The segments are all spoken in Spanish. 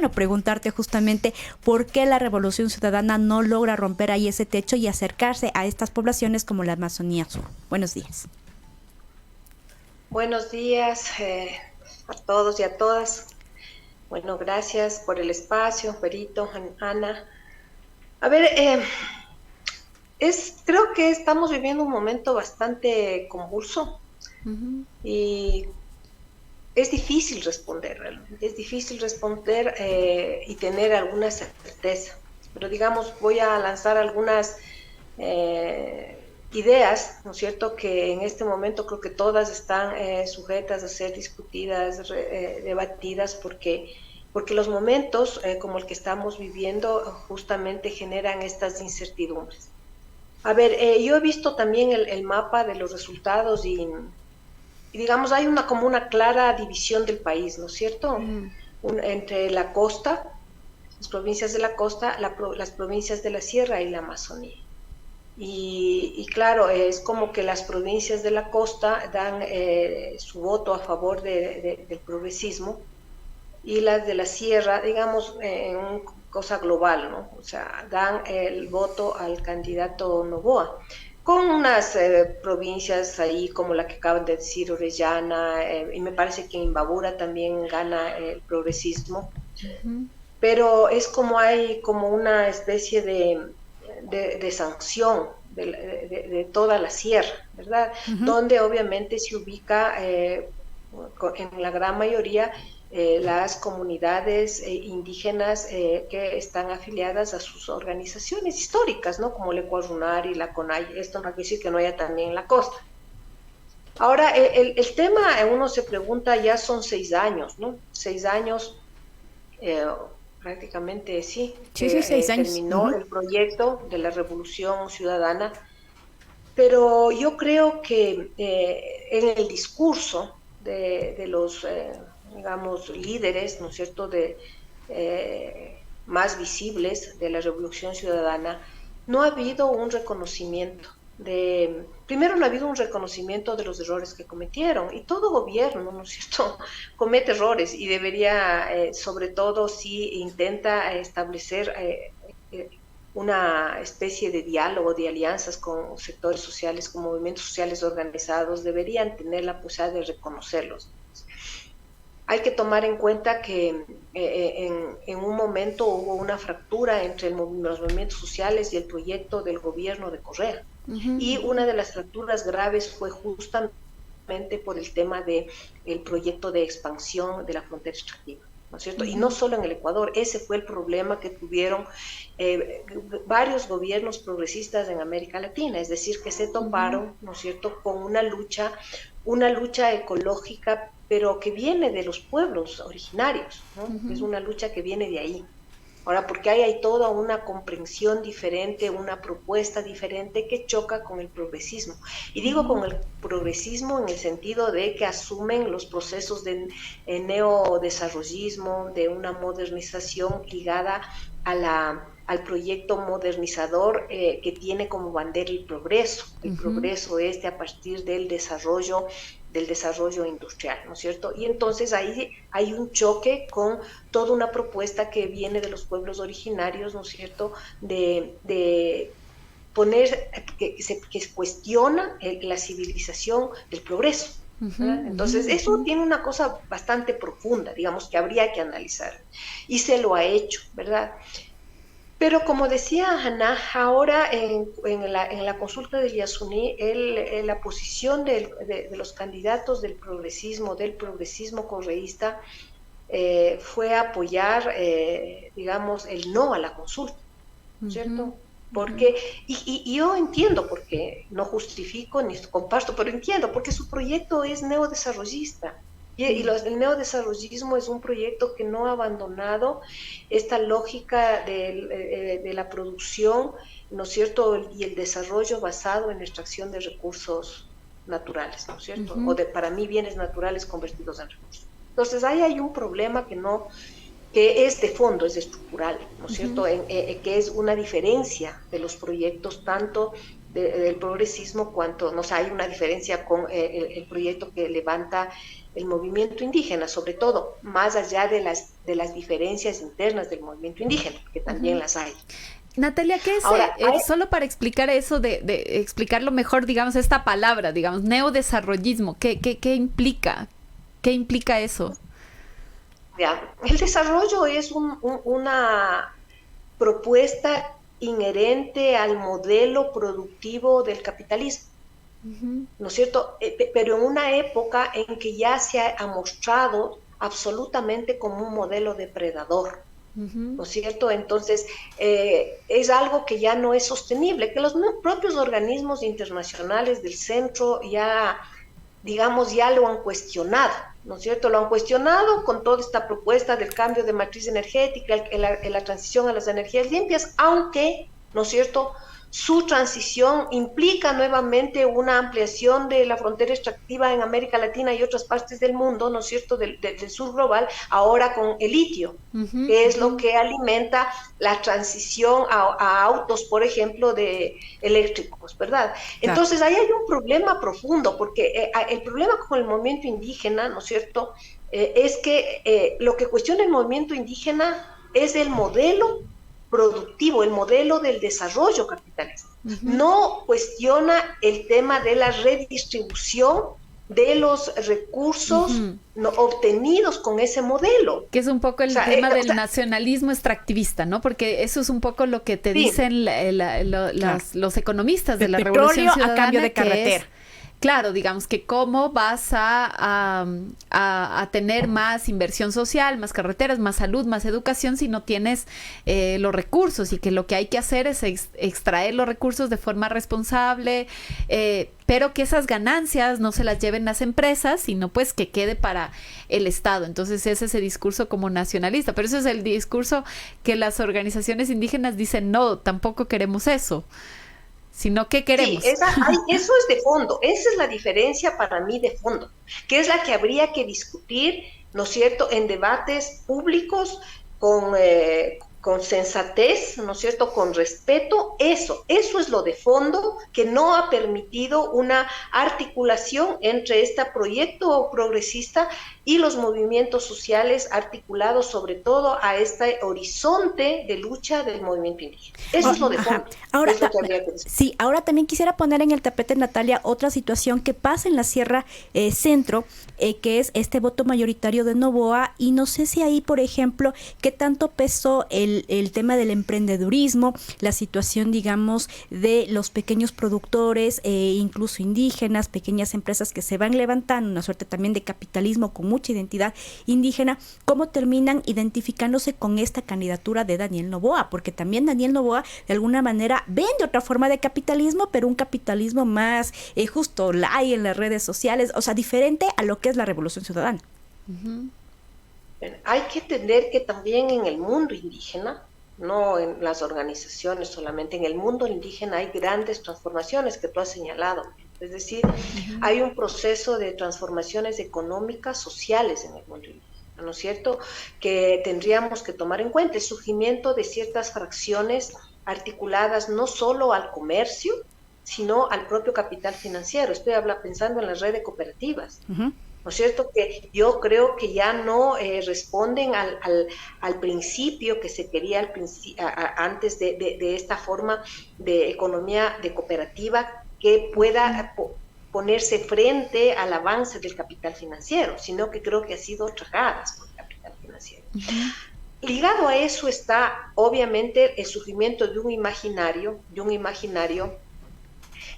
bueno, preguntarte justamente por qué la Revolución Ciudadana no logra romper ahí ese techo y acercarse a estas poblaciones como la Amazonía Sur. Buenos días. Buenos días a todos y a todas. Bueno, gracias por el espacio, Berito, Ana. A ver, creo que estamos viviendo un momento bastante convulso Uh-huh. y es difícil responder realmente. Es difícil responder y tener alguna certeza. Pero digamos, voy a lanzar algunas ideas, ¿no es cierto?, que en este momento creo que todas están sujetas a ser discutidas, debatidas, porque los momentos como el que estamos viviendo justamente generan estas incertidumbres. A ver, yo he visto también el mapa de los resultados y digamos, hay como una clara división del país, ¿no es cierto? Uh-huh. Entre la costa, las provincias de la costa, las provincias de la sierra y la Amazonía. Y claro, es como que las provincias de la costa dan su voto a favor del progresismo y las de la sierra, digamos, en una cosa global, ¿no? O sea, dan el voto al candidato Noboa, con unas provincias ahí como la que acaban de decir, Orellana, y me parece que en Imbabura también gana el progresismo, Uh-huh. pero es como hay como una especie de sanción de toda la sierra, ¿verdad? Uh-huh. Donde obviamente se ubica en la gran mayoría las comunidades indígenas que están afiliadas a sus organizaciones históricas, ¿no? Como el Ecuarunar y la CONAI. Esto no quiere decir que no haya también en la costa. Ahora, el tema, uno se pregunta, ya son 6 años, ¿no? 6 años eh, prácticamente sí, Sí, sí, que 6 años. terminó Uh-huh. el proyecto de la Revolución Ciudadana, pero yo creo que en el discurso de los, digamos, líderes, ¿no es cierto?, más visibles de la Revolución Ciudadana, no ha habido un reconocimiento primero no ha habido un reconocimiento de los errores que cometieron, y todo gobierno, ¿no es cierto?, comete errores y debería, sobre todo si intenta establecer una especie de diálogo, de alianzas con sectores sociales, con movimientos sociales organizados, deberían tener la posibilidad de reconocerlos. Hay que tomar en cuenta que en un momento hubo una fractura entre los movimientos sociales y el proyecto del gobierno de Correa. Uh-huh. Y una de las fracturas graves fue justamente por el tema del proyecto de expansión de la frontera extractiva, ¿no es cierto? Y no Uh-huh. solo en el Ecuador, ese fue el problema que tuvieron varios gobiernos progresistas en América Latina, es decir, que se Uh-huh. toparon, ¿no es cierto?, con una lucha ecológica, pero que viene de los pueblos originarios, ¿no? Es Uh-huh. una lucha que viene de ahí. Ahora, porque hay toda una comprensión diferente, una propuesta diferente que choca con el progresismo. Y digo Uh-huh. con el progresismo en el sentido de que asumen los procesos de neodesarrollismo, de una modernización ligada al proyecto modernizador que tiene como bandera el progreso. El Uh-huh. progreso es a partir del desarrollo industrial, ¿no es cierto? Y entonces ahí hay un choque con toda una propuesta que viene de los pueblos originarios, ¿no es cierto?, de poner, que cuestiona la civilización del progreso. ¿Verdad? Entonces, Uh-huh. eso tiene una cosa bastante profunda, digamos, que habría que analizar. Y se lo ha hecho, ¿verdad? Pero como decía Hannah, ahora en la consulta del Yasuní, la posición de los candidatos del progresismo correísta, fue apoyar, digamos, el no a la consulta, Uh-huh. ¿cierto? Uh-huh. Porque, y yo entiendo por qué, no justifico ni comparto, pero entiendo, porque su proyecto es neodesarrollista. El neodesarrollismo es un proyecto que no ha abandonado esta lógica de la producción, ¿no es cierto?, y el desarrollo basado en la extracción de recursos naturales, ¿no es cierto?, Uh-huh. para mí bienes naturales convertidos en recursos. Entonces, ahí hay un problema que es de fondo, es estructural, ¿no es Uh-huh. cierto?, que es una diferencia de los proyectos tanto del progresismo cuanto, no sé, hay una diferencia con el proyecto que levanta el movimiento indígena, sobre todo, más allá de las diferencias internas del movimiento indígena, que también las hay. Natalia, ¿qué es? Ahora, solo para explicar eso, de explicarlo mejor, digamos, esta palabra, digamos, neodesarrollismo, ¿qué implica? ¿Qué implica eso? Ya, el desarrollo es una propuesta inherente al modelo productivo del capitalismo, ¿no es cierto? Pero en una época en que ya se ha mostrado absolutamente como un modelo depredador, ¿no es cierto? Entonces, es algo que ya no es sostenible, que los propios organismos internacionales del centro ya, digamos, ya lo han cuestionado, ¿no es cierto? Lo han cuestionado con toda esta propuesta del cambio de matriz energética, la transición a las energías limpias, aunque, ¿no es cierto?, su transición implica nuevamente una ampliación de la frontera extractiva en América Latina y otras partes del mundo, ¿no es cierto?, del sur global, ahora con el litio, que es lo que alimenta la transición a autos, por ejemplo, de eléctricos, ¿verdad? Entonces, ahí hay un problema profundo, porque el problema con el movimiento indígena, ¿no es cierto?, es que lo que cuestiona el movimiento indígena es el modelo productivo, el modelo del desarrollo capitalista. No cuestiona el tema de la redistribución de los recursos obtenidos con ese modelo. Que es un poco el tema del nacionalismo extractivista, ¿no? Porque eso es un poco lo que te dicen los economistas de la Revolución Ciudadana. A cambio de carretera. Claro, digamos que cómo vas a tener más inversión social, más carreteras, más salud, más educación si no tienes los recursos, y que lo que hay que hacer es extraer los recursos de forma responsable, pero que esas ganancias no se las lleven las empresas, sino pues que quede para el Estado. Entonces es ese discurso como nacionalista, pero ese es el discurso que las organizaciones indígenas dicen, no, tampoco queremos eso. Sino ¿qué queremos? Sí, eso es de fondo, esa es la diferencia para mí de fondo, que es la que habría que discutir, ¿no es cierto?, en debates públicos con sensatez, ¿no es cierto?, con respeto. Eso es lo de fondo que no ha permitido una articulación entre este proyecto progresista y los movimientos sociales articulados sobre todo a este horizonte de lucha del movimiento indígena. Eso es lo de fondo. Ahora, es lo que habría que decir. Sí, ahora también quisiera poner en el tapete, Natalia, otra situación que pasa en la Sierra Centro, que es este voto mayoritario de Noboa, y no sé si ahí, por ejemplo, qué tanto pesó el tema del emprendedurismo, la situación, digamos, de los pequeños productores, incluso indígenas, pequeñas empresas que se van levantando, una suerte también de capitalismo con mucha identidad indígena, cómo terminan identificándose con esta candidatura de Daniel Noboa, porque también Daniel Noboa de alguna manera vende otra forma de capitalismo, pero un capitalismo más justo light en las redes sociales, o sea, diferente a lo que es la Revolución Ciudadana. Hay que entender que también en el mundo indígena, no en las organizaciones solamente, en el mundo indígena hay grandes transformaciones que tú has señalado. Es decir, hay un proceso de transformaciones económicas, sociales en el mundo indígena, ¿no es cierto?, que tendríamos que tomar en cuenta el surgimiento de ciertas fracciones articuladas no solo al comercio, sino al propio capital financiero. Estoy pensando en la red de cooperativas, ¿no es cierto?, que yo creo que ya no responden al principio que se quería antes de esta forma de economía de cooperativa que pueda ponerse frente al avance del capital financiero, sino que creo que ha sido tragadas por el capital financiero. Ligado a eso está, obviamente, el surgimiento de un imaginario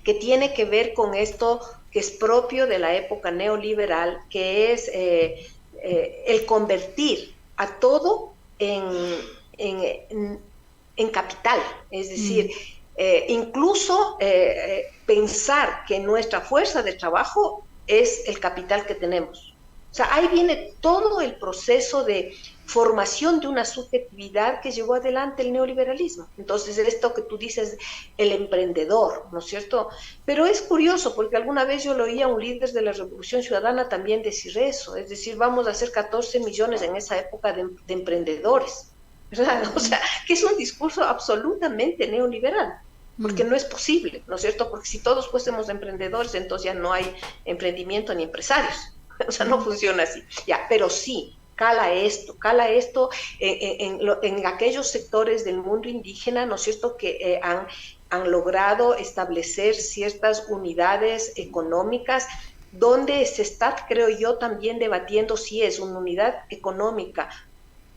que tiene que ver con esto que es propio de la época neoliberal, que es el convertir a todo en capital, es decir, incluso pensar que nuestra fuerza de trabajo es el capital que tenemos. O sea, ahí viene todo el proceso de formación de una subjetividad que llevó adelante el neoliberalismo. Entonces, esto que tú dices, el emprendedor, ¿no es cierto? Pero es curioso, porque alguna vez yo lo oía a un líder de la Revolución Ciudadana también decir eso, es decir, vamos a hacer 14 millones en esa época de emprendedores, ¿verdad? O sea, que es un discurso absolutamente neoliberal. porque no es posible, ¿no es cierto? Porque si todos fuésemos emprendedores, entonces ya no hay emprendimiento ni empresarios, o sea, no funciona así, ya, pero sí, cala esto en aquellos sectores del mundo indígena, ¿no es cierto?, que han logrado establecer ciertas unidades económicas donde se está, creo yo, también debatiendo si es una unidad económica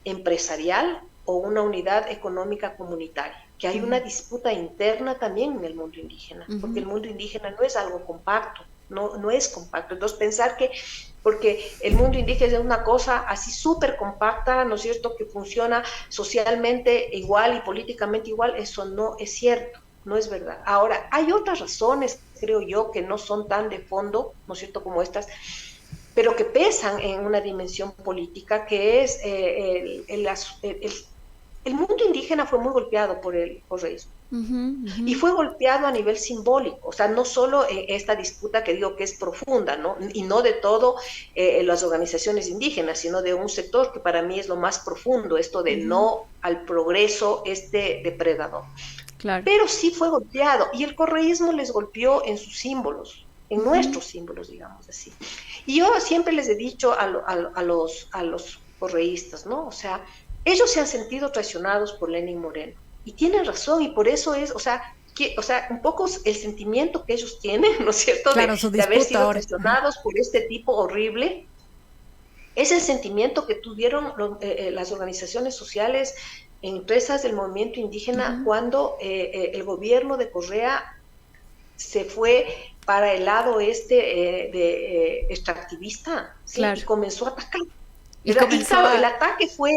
empresarial o una unidad económica comunitaria, que hay una disputa interna también en el mundo indígena, porque el mundo indígena no es algo compacto, no es compacto. Entonces pensar que, porque el mundo indígena es una cosa así súper compacta, ¿no es cierto?, que funciona socialmente igual y políticamente igual, eso no es cierto, no es verdad. Ahora, hay otras razones, creo yo, que no son tan de fondo, ¿no es cierto?, como estas, pero que pesan en una dimensión política, que es el mundo indígena fue muy golpeado por el correísmo. Y fue golpeado a nivel simbólico, o sea, no solo esta disputa que digo que es profunda, ¿no? Y no de todo las organizaciones indígenas, sino de un sector que para mí es lo más profundo, esto de no al progreso depredador. Claro. Pero sí fue golpeado, y el correísmo les golpeó en sus símbolos, en nuestros símbolos, digamos así. Y yo siempre les he dicho a los correístas, ¿no? O sea, ellos se han sentido traicionados por Lenín Moreno, y tienen razón, y por eso es, o sea, un poco el sentimiento que ellos tienen, ¿no es cierto?, claro, de haber sido traicionados por este tipo horrible, es el sentimiento que tuvieron las organizaciones sociales, empresas del movimiento indígena, cuando el gobierno de Correa se fue para el lado extractivista, ¿sí? Claro. Y comenzó a atacar. El ataque fue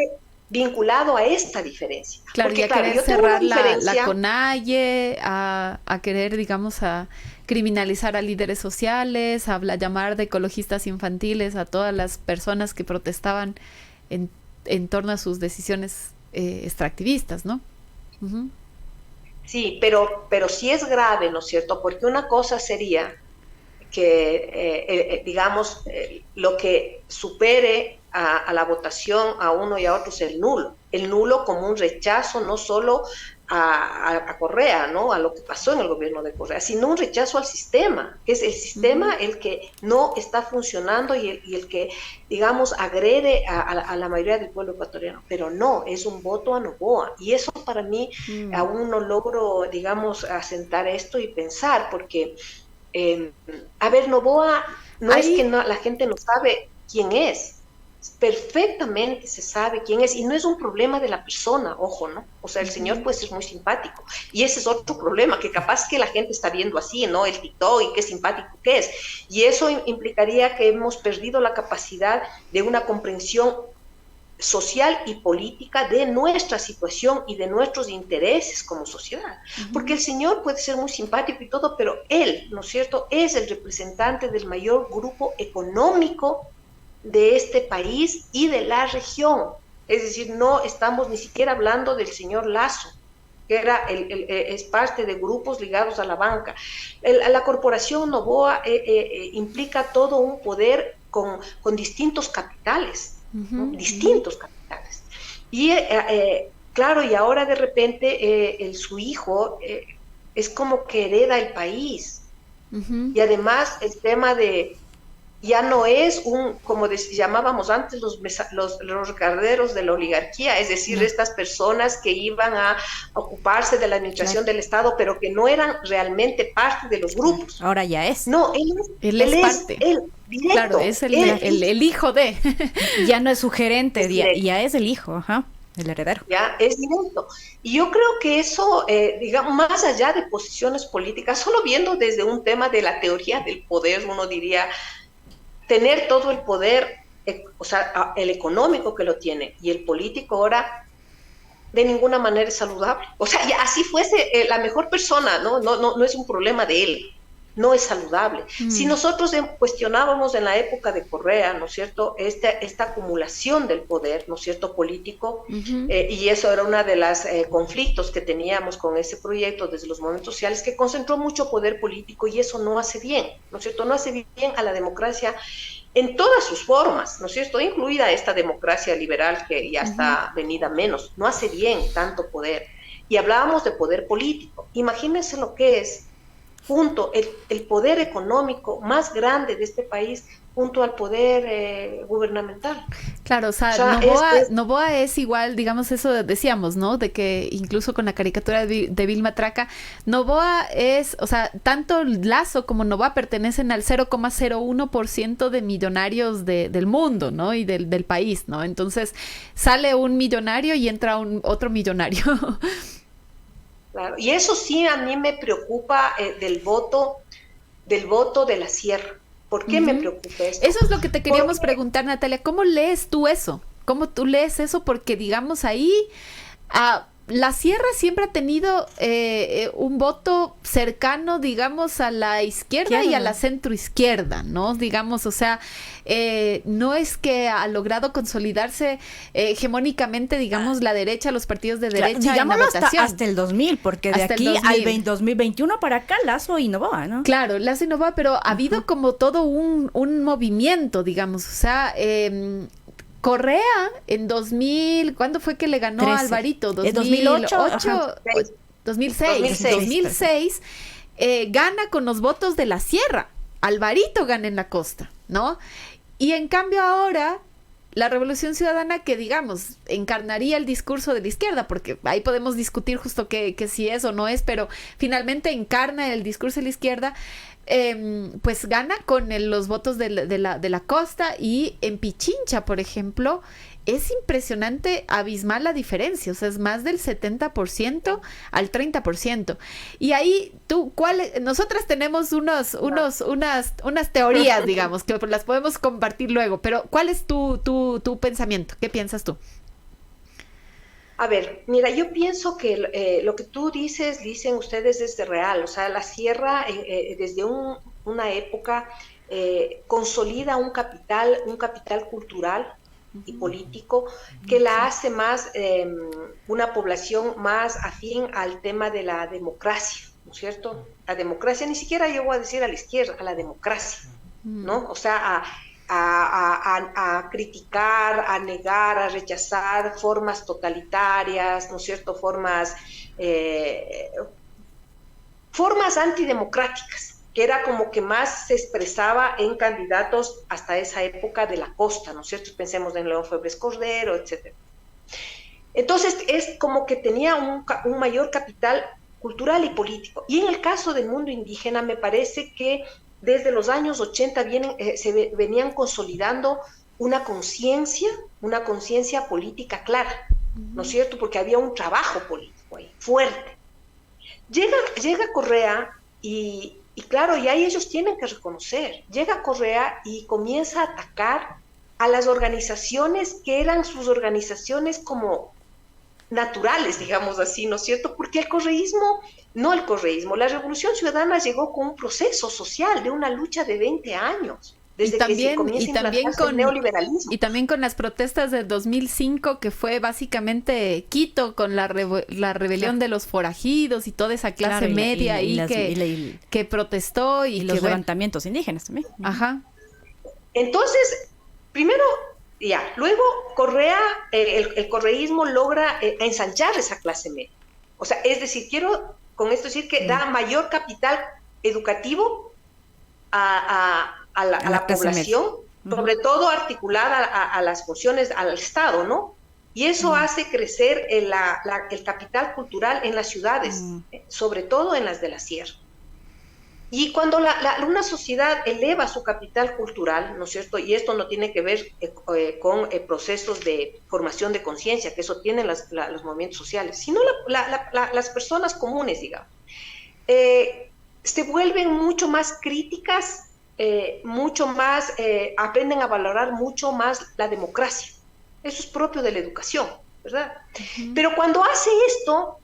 vinculado a esta diferencia. Claro, porque, y a querer cerrar la CONAIE, a querer, digamos, a criminalizar a líderes sociales, a llamar de ecologistas infantiles a todas las personas que protestaban en torno a sus decisiones extractivistas, ¿no? Sí, pero sí es grave, ¿no es cierto? Porque una cosa sería que, digamos, lo que supere a la votación a uno y a otro es el nulo como un rechazo no solo a Correa, ¿no?, a lo que pasó en el gobierno de Correa, sino un rechazo al sistema, que es el sistema el que no está funcionando y el que, digamos, agrede a la mayoría del pueblo ecuatoriano, pero no, es un voto a Noboa, y eso para mí aún no logro, digamos, asentar esto y pensar, porque, a ver, Noboa no es que la gente no sabe quién es, perfectamente se sabe quién es, y no es un problema de la persona, ojo, ¿no? O sea, el señor puede ser muy simpático, y ese es otro problema, que capaz que la gente está viendo así, ¿no?, el TikTok, y qué simpático que es, y eso implicaría que hemos perdido la capacidad de una comprensión social y política de nuestra situación y de nuestros intereses como sociedad, porque el señor puede ser muy simpático y todo, pero él, ¿no es cierto?, es el representante del mayor grupo económico de este país y de la región. Es decir, no estamos ni siquiera hablando del señor Lazo, que es parte de grupos ligados a la banca. La corporación Noboa implica todo un poder con distintos capitales, ¿no? Distintos capitales. Y claro, y ahora de repente su hijo es como que hereda el país. Y además el tema de ya no es como llamábamos antes los recarderos de la oligarquía, es decir, estas personas que iban a ocuparse de la administración del Estado, pero que no eran realmente parte de los grupos. Ahora ya es. No, él es parte. Directo, claro, es el hijo de. Ya no es su gerente, ya es el hijo, el heredero. Ya es directo. Y yo creo que eso, digamos, más allá de posiciones políticas, solo viendo desde un tema de la teoría del poder, uno diría, tener todo el poder, o sea, el económico que lo tiene y el político ahora, de ninguna manera es saludable. O sea, ya así fuese la mejor persona, no es un problema de él, no es saludable. Si nosotros cuestionábamos en la época de Correa, ¿no es cierto?, esta acumulación del poder, ¿no es cierto?, político, y eso era uno de los conflictos que teníamos con ese proyecto desde los movimientos sociales, que concentró mucho poder político, y eso no hace bien, ¿no es cierto?, no hace bien a la democracia en todas sus formas, ¿no es cierto?, incluida esta democracia liberal que ya está venida menos, no hace bien tanto poder. y hablábamos de poder político. Imagínense lo que es junto el poder económico más grande de este país junto al poder gubernamental. Claro, o sea, Noboa es igual, digamos, eso decíamos, ¿no? De que incluso con la caricatura de Vilma Traca, Noboa es, o sea, tanto Lazo como Noboa pertenecen al 0,01% de millonarios del mundo, ¿no? Y del país, ¿no? Entonces, sale un millonario y entra otro millonario. Claro, y eso sí a mí me preocupa del voto de la sierra. ¿Por qué me preocupa esto? Eso es lo que te queríamos preguntar, Natalia. ¿Cómo lees tú eso? ¿Cómo tú lees eso? Porque, digamos, ahí la sierra siempre ha tenido un voto cercano, digamos, a la izquierda y a la centroizquierda, ¿no? Digamos, o sea, no es que ha logrado consolidarse hegemónicamente, digamos, la derecha, los partidos de derecha en la votación. Hasta el 2000, porque de aquí al 2021 para acá, Lazo y Noboa, ¿no? Claro, Lazo y Noboa, pero ha habido como todo un movimiento, digamos, o sea, Correa en 2000, ¿cuándo fue que le ganó a Alvarito? 2008, 2006, gana con los votos de la sierra. Alvarito gana en la costa, ¿no? Y en cambio ahora la Revolución Ciudadana, que digamos encarnaría el discurso de la izquierda, porque ahí podemos discutir justo que si es o no es, pero finalmente encarna el discurso de la izquierda, pues gana con los votos de la costa. Y en Pichincha, por ejemplo, es impresionante, abismal la diferencia, o sea, es más del 70% al 30%. Y ahí nosotras tenemos unas teorías, digamos, que las podemos compartir luego, pero ¿cuál es tu pensamiento? ¿Qué piensas tú? A ver, mira, yo pienso que lo que tú dicen ustedes es real. O sea, la sierra desde una época consolida un capital cultural y político que la hace más una población más afín al tema de la democracia, ¿no es cierto? La democracia, ni siquiera yo voy a decir a la izquierda, a la democracia, ¿no? O sea, a criticar, a negar, a rechazar formas totalitarias, ¿no es cierto?, formas antidemocráticas, que era como que más se expresaba en candidatos hasta esa época de la costa, ¿no es cierto? Pensemos en León Febres Cordero, etc. Entonces, es como que tenía un mayor capital cultural y político. Y en el caso del mundo indígena, me parece que desde los años 80 se venían consolidando una conciencia política clara, ¿no es cierto? Porque había un trabajo político ahí, fuerte. Llega Correa y claro, y ahí ellos tienen que reconocer, llega Correa y comienza a atacar a las organizaciones que eran sus organizaciones como naturales, digamos así, ¿no es cierto? Porque la Revolución Ciudadana llegó con un proceso social de una lucha de 20 años, desde que se comienza a implantarse el neoliberalismo. Y también con las protestas de 2005, que fue básicamente Quito, con la rebelión de los forajidos y toda esa clase media que protestó. Y los levantamientos indígenas también. Ajá. Entonces, primero... luego Correa, el correísmo logra ensanchar esa clase media. O sea, es decir, quiero con esto decir que da mayor capital educativo a la población, sobre todo articulada a las funciones, al Estado, ¿no? Y eso hace crecer el capital cultural en las ciudades, sobre todo en las de la sierra. Y cuando una sociedad eleva su capital cultural, ¿no es cierto? Y esto no tiene que ver con procesos de formación de conciencia, que eso tienen los movimientos sociales, sino las personas comunes, digamos, se vuelven mucho más críticas, aprenden a valorar mucho más la democracia. Eso es propio de la educación, ¿verdad? Pero cuando hace esto,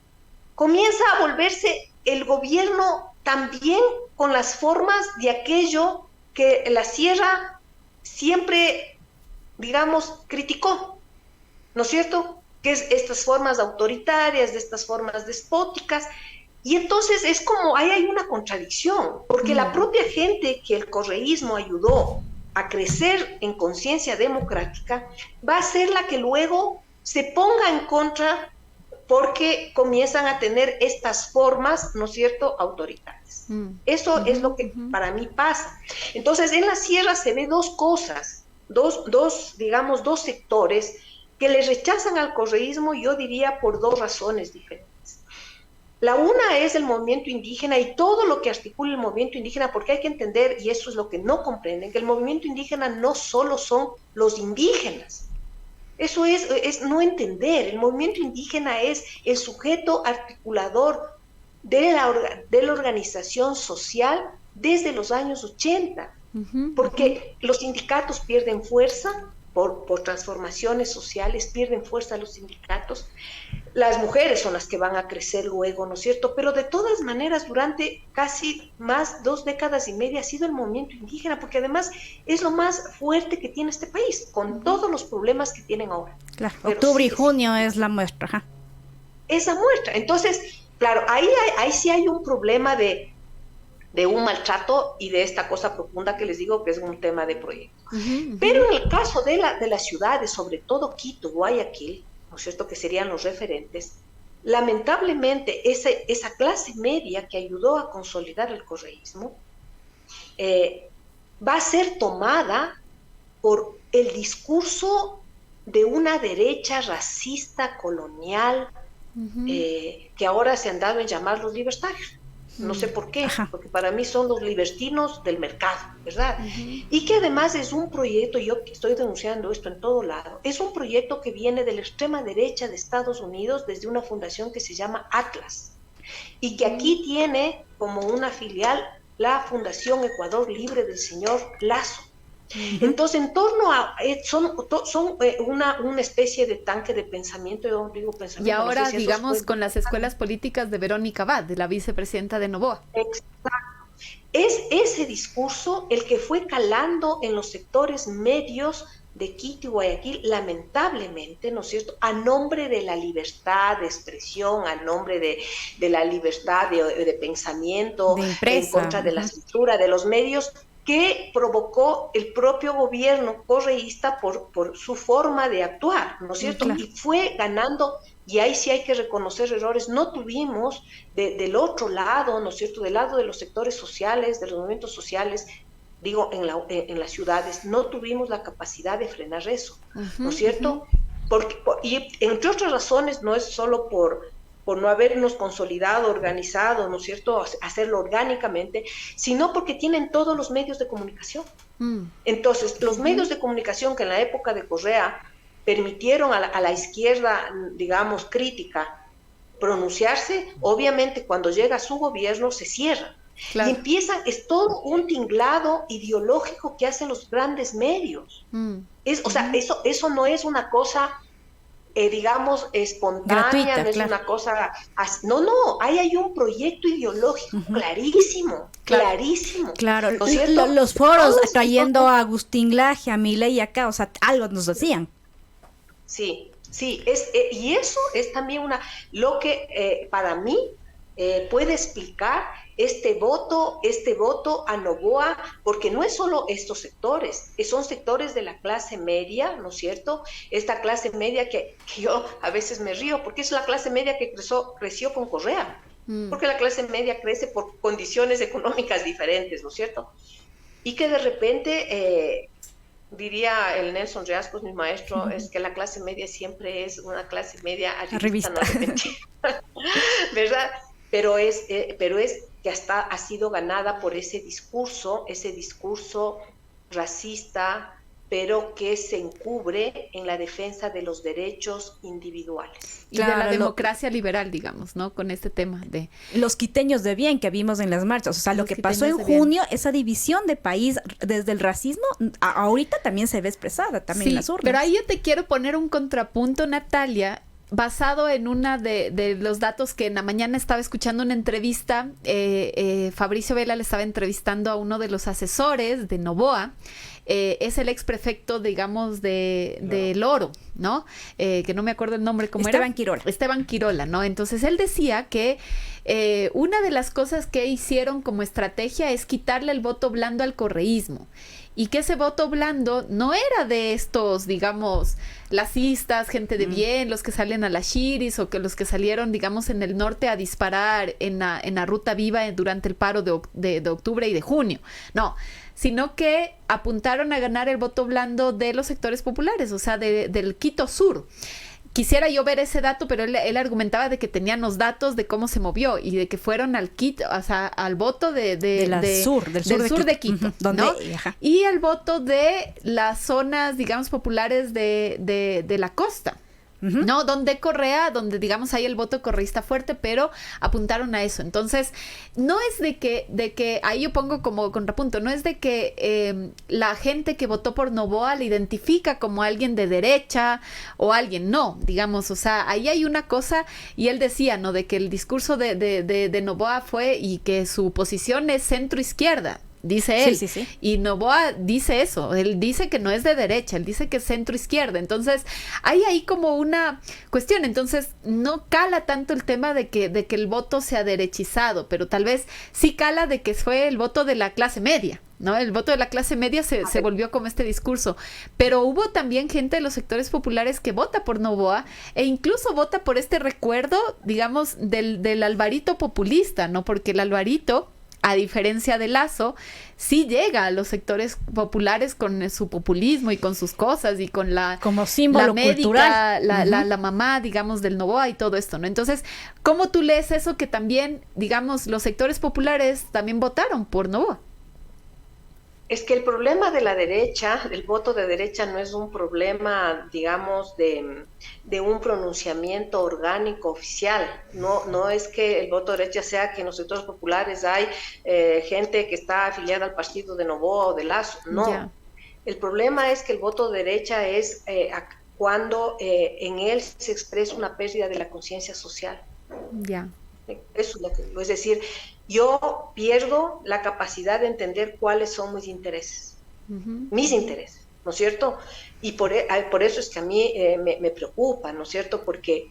comienza a volverse el gobierno también con las formas de aquello que la sierra siempre, digamos, criticó, ¿no es cierto? Que es estas formas autoritarias, de estas formas despóticas. Y entonces es como, ahí hay una contradicción, porque la propia gente que el correísmo ayudó a crecer en conciencia democrática va a ser la que luego se ponga en contra porque comienzan a tener estas formas, ¿no es cierto?, autoritarias. Eso es lo que para mí pasa. Entonces, en la sierra se ve dos cosas, digamos, dos sectores que le rechazan al correísmo, yo diría, por dos razones diferentes. La una es el movimiento indígena y todo lo que articula el movimiento indígena, porque hay que entender, y eso es lo que no comprenden, que el movimiento indígena no solo son los indígenas. Eso es no entender. El movimiento indígena es el sujeto articulador de la organización social desde los años 80, porque los sindicatos pierden fuerza por transformaciones sociales, pierden fuerza los sindicatos. Las mujeres son las que van a crecer luego, ¿no es cierto? Pero de todas maneras, durante casi más 2 décadas y media ha sido el movimiento indígena, porque además es lo más fuerte que tiene este país, con todos los problemas que tienen ahora. Claro, octubre y junio es la muestra. Ajá. Esa muestra. Entonces, claro, ahí sí hay un problema de un maltrato y de esta cosa profunda que les digo que es un tema de proyecto. Pero en el caso de las ciudades, sobre todo Quito, Guayaquil, ¿no es cierto?, que serían los referentes, lamentablemente esa clase media que ayudó a consolidar el correísmo va a ser tomada por el discurso de una derecha racista, colonial, que ahora se han dado en llamar los libertarios. No sé por qué, porque para mí son los libertinos del mercado, ¿verdad? Y que además es un proyecto, yo estoy denunciando esto en todo lado, es un proyecto que viene de la extrema derecha de Estados Unidos desde una fundación que se llama Atlas, y que aquí tiene como una filial la Fundación Ecuador Libre del señor Lazo. Entonces, en torno a son una especie de tanque de pensamiento, yo digo pensamiento. Y ahora, no sé si digamos, con las escuelas políticas de Verónica Abad, de la vicepresidenta de Noboa. Exacto. Es ese discurso el que fue calando en los sectores medios de Quito y Guayaquil, lamentablemente, ¿no es cierto?, a nombre de la libertad de expresión, a nombre de la libertad de pensamiento, en contra de la censura de los medios, que provocó el propio gobierno correísta por su forma de actuar, ¿no es cierto? Claro. Y fue ganando, y ahí sí hay que reconocer errores. No tuvimos del otro lado, ¿no es cierto?, del lado de los sectores sociales, de los movimientos sociales, digo, en las ciudades, no tuvimos la capacidad de frenar eso, ¿no es cierto? Y entre otras razones, no es solo por no habernos consolidado, organizado, ¿no es cierto?, hacerlo orgánicamente, sino porque tienen todos los medios de comunicación. Entonces, los medios de comunicación que en la época de Correa permitieron a la izquierda, digamos, crítica, pronunciarse, obviamente cuando llega su gobierno se cierran. Claro. Y es todo un tinglado ideológico que hacen los grandes medios. O sea, eso no es una cosa... digamos, espontánea, gratuita, no es claro. Una cosa... No, ahí hay un proyecto ideológico clarísimo. Claro, ¿no es cierto? Los foros trayendo a Agustín Laje, a Milei acá, o sea, algo nos decían. Sí, y eso es también lo que para mí puede explicar este voto a Noboa, porque no es solo estos sectores, son sectores de la clase media, ¿no es cierto? Esta clase media que yo a veces me río, porque es la clase media que creció con Correa, porque la clase media crece por condiciones económicas diferentes, ¿no es cierto? Y que de repente, diría el Nelson Riascos, mi maestro, es que la clase media siempre es una clase media arribista, no arrepentida, ¿verdad? Pero es que hasta ha sido ganada por ese discurso racista, pero que se encubre en la defensa de los derechos individuales. Y de la democracia liberal, digamos, ¿no? Con este tema de... Los quiteños de bien que vimos en las marchas, o sea, lo que pasó en junio, esa división de país desde el racismo, ahorita también se ve expresada, también en las urnas. Pero ahí yo te quiero poner un contrapunto, Natalia, basado en una de los datos que en la mañana estaba escuchando una entrevista, Fabricio Vela le estaba entrevistando a uno de los asesores de Noboa, es el exprefecto, digamos, de Loro, ¿no? Que no me acuerdo el nombre, ¿cómo era? Esteban Quirola, ¿no? Entonces él decía que una de las cosas que hicieron como estrategia es quitarle el voto blando al correísmo. Y que ese voto blando no era de estos, digamos, lacistas, gente de bien, los que salen a las shiris o que los que salieron, digamos, en el norte a disparar en la ruta viva durante el paro de octubre y de junio. No, sino que apuntaron a ganar el voto blando de los sectores populares, o sea, del Quito Sur. Quisiera yo ver ese dato, pero él argumentaba de que tenían los datos de cómo se movió y de que fueron al Quito, o sea, al voto del sur de Quito, ¿no? Y al voto de las zonas, digamos, populares de la costa. ¿No? Donde Correa, donde digamos hay el voto correísta fuerte, pero apuntaron a eso. Entonces, no es de que ahí yo pongo como contrapunto, no es de que la gente que votó por Noboa le identifica como alguien de derecha o alguien, no, digamos, o sea, ahí hay una cosa, y él decía, ¿no? De que el discurso de Noboa fue y que su posición es centro-izquierda. Dice él, sí. Y Noboa dice eso, él dice que no es de derecha, él dice que es centro-izquierda, entonces hay ahí como una cuestión, entonces no cala tanto el tema de que el voto sea derechizado, pero tal vez sí cala de que fue el voto de la clase media, ¿no? El voto de la clase media se volvió como este discurso, pero hubo también gente de los sectores populares que vota por Noboa e incluso vota por este recuerdo, digamos, del Alvarito populista, ¿no? Porque el Alvarito, a diferencia de Lasso, sí llega a los sectores populares con su populismo y con sus cosas y con como símbolo la médica, cultural. La mamá, digamos, del Noboa y todo esto, ¿no? Entonces, ¿cómo tú lees eso que también, digamos, los sectores populares también votaron por Noboa? Es que el problema de la derecha, el voto de derecha, no es un problema, digamos, de un pronunciamiento orgánico oficial. No es que el voto de derecha sea que en los sectores populares hay gente que está afiliada al partido de Noboa o de Lasso. No. Yeah. El problema es que el voto de derecha es cuando en él se expresa una pérdida de la conciencia social. Ya. Yeah. Eso es lo que, es decir, yo pierdo la capacidad de entender cuáles son mis intereses, mis intereses, ¿no es cierto? Y por eso es que a mí me preocupa, ¿no es cierto? Porque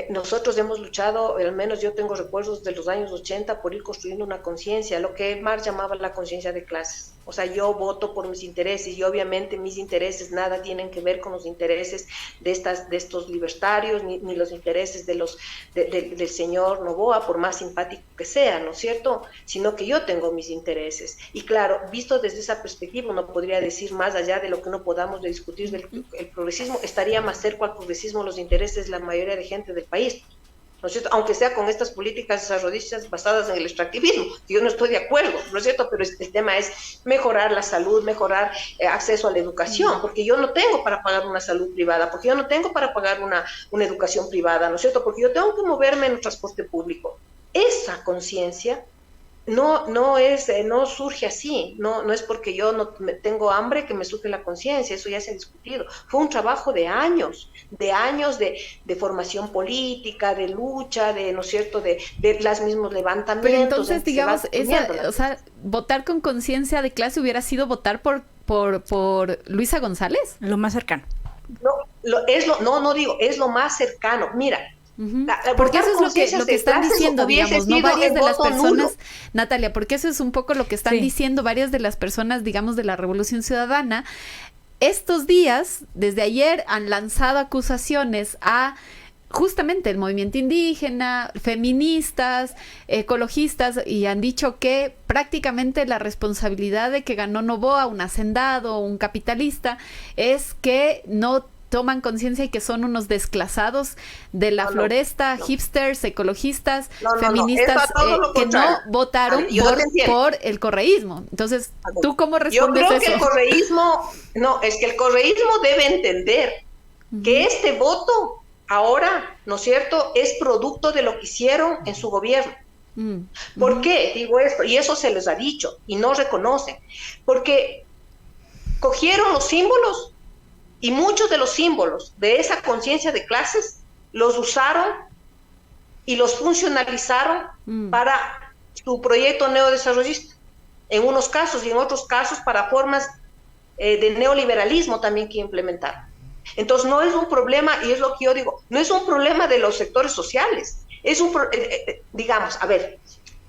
nosotros hemos luchado, al menos yo tengo recuerdos de los años 80, por ir construyendo una conciencia, lo que Marx llamaba la conciencia de clases. O sea, yo voto por mis intereses y obviamente mis intereses nada tienen que ver con los intereses de estos libertarios, ni los intereses del señor Noboa, por más simpático que sea, ¿no es cierto? Sino que yo tengo mis intereses. Y claro, visto desde esa perspectiva, uno podría decir, más allá de lo que no podamos discutir del progresismo, estaría más cerca al progresismo los intereses de la mayoría de gente del país, ¿no es cierto? Aunque sea con estas políticas desarrollistas basadas en el extractivismo, yo no estoy de acuerdo, ¿no es cierto? Pero el tema es mejorar la salud, mejorar acceso a la educación, porque yo no tengo para pagar una salud privada, porque yo no tengo para pagar una educación privada, ¿no es cierto? Porque yo tengo que moverme en el transporte público. Esa conciencia no surge así, no es porque yo no tengo hambre que me surge la conciencia, eso ya se ha discutido. Fue un trabajo de años de formación política, de lucha, ¿no es cierto?, de los mismos levantamientos. Pero entonces, digamos, o sea, votar con conciencia de clase hubiera sido votar por Luisa González. Lo más cercano. Es lo más cercano. Mira, porque eso es lo que están diciendo, digamos, ¿no? Varias de las personas, nulo. Natalia, porque eso es un poco lo que están diciendo varias de las personas, digamos, de la Revolución Ciudadana. Estos días, desde ayer, han lanzado acusaciones a justamente el movimiento indígena, feministas, ecologistas, y han dicho que prácticamente la responsabilidad de que ganó Noboa, un hacendado, un capitalista, es que no toman conciencia y que son unos desclasados de la floresta, hipsters, ecologistas, feministas, que no votaron por el correísmo. Entonces, ¿tú cómo respondes eso? Yo creo que el correísmo debe entender que este voto ahora, ¿no es cierto?, es producto de lo que hicieron en su gobierno. ¿Por qué digo esto? Y eso se les ha dicho y no reconocen. Porque cogieron los símbolos y muchos de los símbolos de esa conciencia de clases los usaron y los funcionalizaron para su proyecto neodesarrollista, en unos casos, y en otros casos para formas de neoliberalismo también que implementaron. Entonces no es un problema, y es lo que yo digo, no es un problema de los sectores sociales, es digamos, a ver,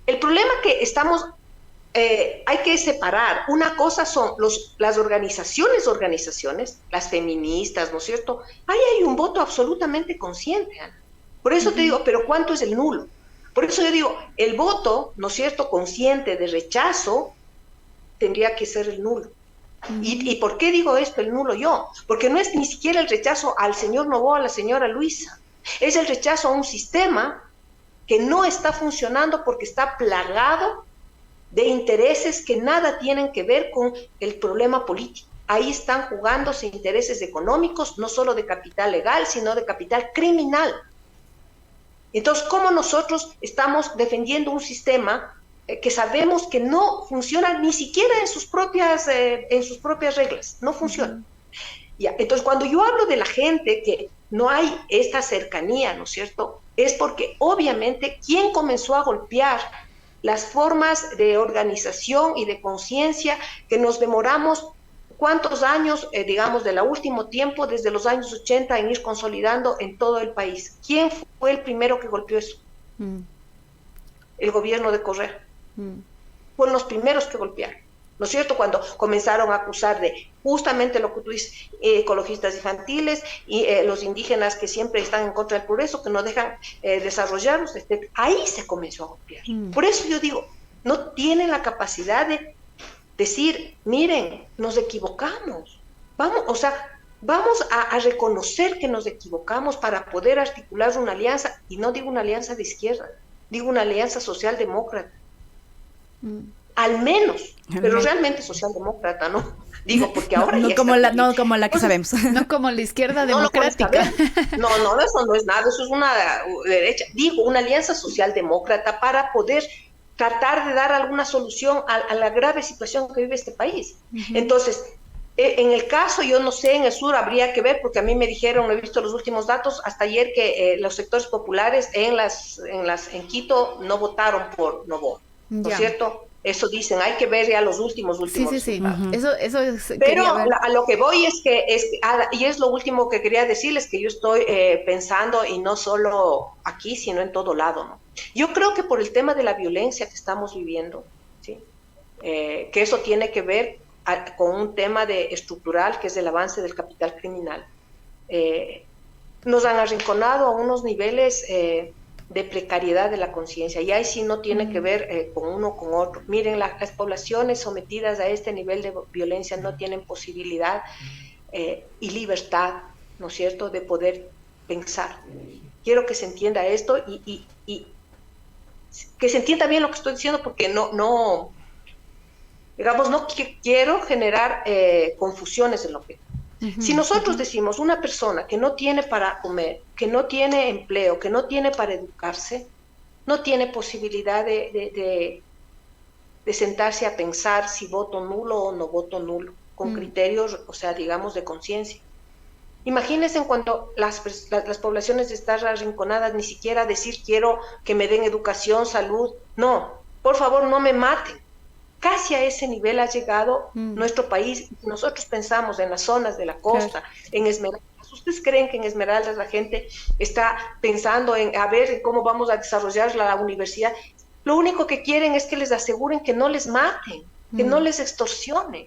el problema que estamos, hay que separar, una cosa son las organizaciones, las feministas, ¿no es cierto? Ahí hay un voto absolutamente consciente, Ana. Por eso te digo, pero ¿cuánto es el nulo? Por eso yo digo, el voto, ¿no es cierto?, consciente de rechazo, tendría que ser el nulo. ¿Y por qué digo esto, el nulo yo? Porque no es ni siquiera el rechazo al señor Noboa, a la señora Luisa, es el rechazo a un sistema que no está funcionando porque está plagado de intereses que nada tienen que ver con el problema político. Ahí están jugándose intereses económicos, no solo de capital legal, sino de capital criminal. Entonces, ¿cómo nosotros estamos defendiendo un sistema que sabemos que no funciona ni siquiera en sus propias reglas? No funciona. Ya, entonces, cuando yo hablo de la gente que no hay esta cercanía, ¿no es cierto?, es porque obviamente quien comenzó a golpear las formas de organización y de conciencia que nos demoramos cuántos años, digamos, del último tiempo, desde los años 80, en ir consolidando en todo el país. ¿Quién fue el primero que golpeó eso? El gobierno de Correa. Fueron los primeros que golpearon, ¿no es cierto? Cuando comenzaron a acusar de justamente lo que tú dices, ecologistas infantiles y los indígenas que siempre están en contra del progreso, que no dejan desarrollarlos, etc. Ahí se comenzó a golpear. Por eso yo digo, no tienen la capacidad de decir, miren, nos equivocamos, vamos a reconocer que nos equivocamos para poder articular una alianza, y no digo una alianza de izquierda, digo una alianza socialdemócrata, al menos, pero realmente socialdemócrata, ¿no? Digo, porque ahora no, ya como está no como la que sabemos. No como la izquierda democrática. No, eso no es nada, eso es una derecha. Digo, una alianza socialdemócrata para poder tratar de dar alguna solución a la grave situación que vive este país. Посл en el caso, yo no sé, en el sur habría que ver, porque a mí me dijeron, no he visto los últimos datos, hasta ayer que los sectores populares en Quito no votaron por Noboa, ¿no es cierto? Eso dicen, hay que ver ya los últimos Sí. Eso es. Pero a lo que voy es que, y es lo último que quería decirles, que yo estoy pensando, y no solo aquí, sino en todo lado, ¿no? Yo creo que por el tema de la violencia que estamos viviendo, ¿sí? Que eso tiene que ver con un tema estructural, que es el avance del capital criminal. Nos han arrinconado a unos niveles de precariedad de la conciencia, y ahí sí no tiene que ver con uno con otro. Miren, las poblaciones sometidas a este nivel de violencia no tienen posibilidad y libertad, ¿no es cierto?, de poder pensar. Quiero que se entienda esto y que se entienda bien lo que estoy diciendo, porque no quiero generar confusiones en lo que... Si nosotros decimos una persona que no tiene para comer, que no tiene empleo, que no tiene para educarse, no tiene posibilidad de sentarse a pensar si voto nulo o no voto nulo, con criterios, o sea, digamos, de conciencia. Imagínense cuando las poblaciones están arrinconadas, ni siquiera decir quiero que me den educación, salud, no, por favor no me maten. Casi a ese nivel ha llegado nuestro país. Nosotros pensamos en las zonas de la costa, en Esmeraldas. ¿Ustedes creen que en Esmeraldas la gente está pensando en a ver cómo vamos a desarrollar la universidad? Lo único que quieren es que les aseguren que no les maten, que no les extorsionen.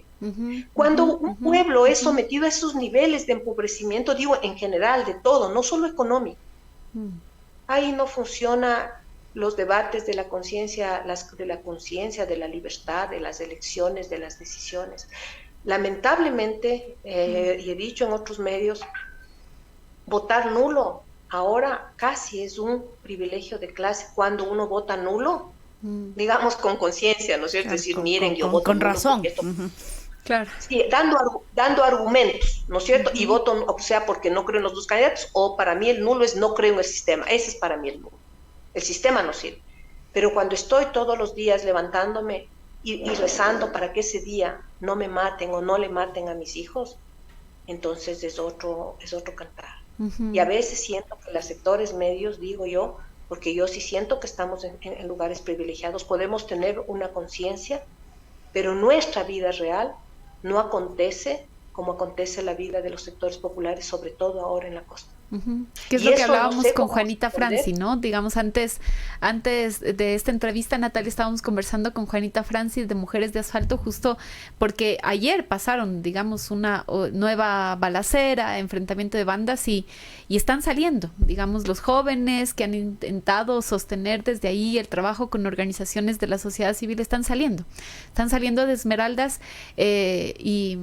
Cuando un pueblo es sometido a esos niveles de empobrecimiento, digo en general, de todo, no solo económico, ahí no funciona los debates de la conciencia, de la libertad, de las elecciones, de las decisiones. Lamentablemente, y he dicho en otros medios, votar nulo ahora casi es un privilegio de clase. Cuando uno vota nulo, digamos con conciencia, ¿no es cierto? Es decir, miren, yo voto con nulo razón. Esto, claro. Sí, dando argumentos, ¿no es cierto? Y voto, o sea, porque no creo en los dos candidatos, o para mí el nulo es no creo en el sistema. Ese es para mí el nulo. El sistema no sirve. Pero cuando estoy todos los días levantándome y rezando para que ese día no me maten o no le maten a mis hijos, entonces es otro cantar. Y a veces siento que los sectores medios, digo yo, porque yo sí siento que estamos en lugares privilegiados, podemos tener una conciencia, pero nuestra vida real no acontece como acontece la vida de los sectores populares, sobre todo ahora en la costa. Que es lo que hablábamos con Juanita Franci, ¿no? Digamos, antes de esta entrevista, Natalia, estábamos conversando con Juanita Franci de Mujeres de Asfalto, justo porque ayer pasaron, digamos, una nueva balacera, enfrentamiento de bandas y están saliendo, digamos, los jóvenes que han intentado sostener desde ahí el trabajo con organizaciones de la sociedad civil están saliendo de Esmeraldas y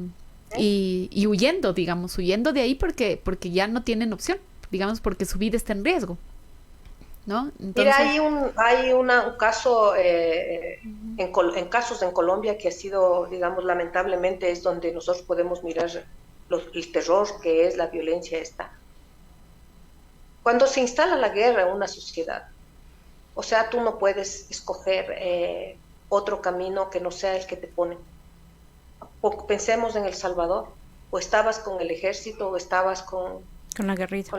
huyendo, digamos, huyendo de ahí porque ya no tienen opción, digamos, porque su vida está en riesgo, ¿no? Entonces, mira, hay un caso en casos en Colombia que ha sido, digamos, lamentablemente es donde nosotros podemos mirar el terror que es la violencia esta. Cuando se instala la guerra en una sociedad, o sea, tú no puedes escoger otro camino que no sea el que te ponen. O pensemos en El Salvador, o estabas con el ejército o estabas con la guerrilla.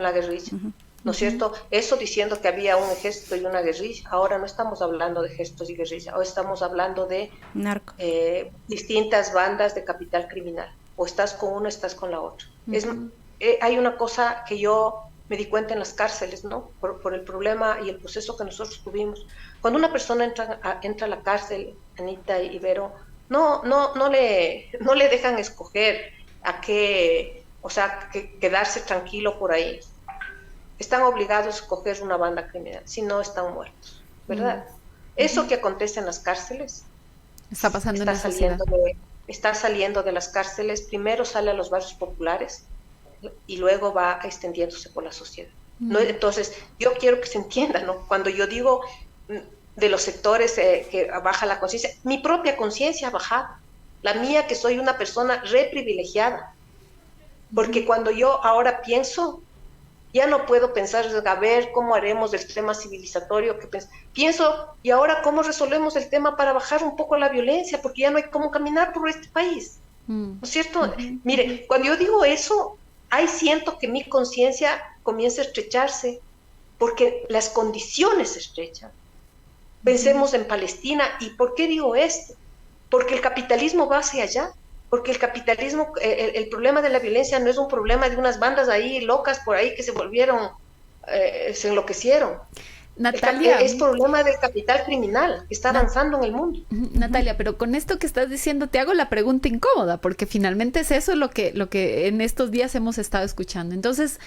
¿No es cierto? Eso diciendo que había un ejército y una guerrilla. Ahora no estamos hablando de ejércitos y guerrilla, ahora estamos hablando de narco. Distintas bandas de capital criminal. O estás con una, estás con la otra. Hay una cosa que yo me di cuenta en las cárceles, ¿no? Por el problema y el proceso que nosotros tuvimos. Cuando una persona entra a la cárcel, Anita y Vero, no le dejan escoger quedarse tranquilo por ahí. Están obligados a escoger una banda criminal, si no están muertos, ¿verdad? Eso que acontece en las cárceles está pasando en la sociedad. Está saliendo de las cárceles, primero sale a los barrios populares y luego va extendiéndose por la sociedad. ¿No? Entonces, yo quiero que se entienda, ¿no? Cuando yo digo de los sectores que baja la conciencia, mi propia conciencia ha bajado, la mía, que soy una persona reprivilegiada, porque cuando yo ahora pienso, ya no puedo pensar, a ver cómo haremos el tema civilizatorio, pienso, y ahora cómo resolvemos el tema para bajar un poco la violencia, porque ya no hay cómo caminar por este país, ¿no es cierto? Mire, cuando yo digo eso, ahí siento que mi conciencia comienza a estrecharse, porque las condiciones se estrechan. Pensemos en Palestina. ¿Y por qué digo esto? Porque el capitalismo va hacia allá. Porque el capitalismo, el problema de la violencia no es un problema de unas bandas ahí locas por ahí que se volvieron, se enloquecieron. Natalia, es problema del capital criminal que está avanzando en el mundo. Natalia, pero con esto que estás diciendo te hago la pregunta incómoda, porque finalmente es eso lo que en estos días hemos estado escuchando. Entonces,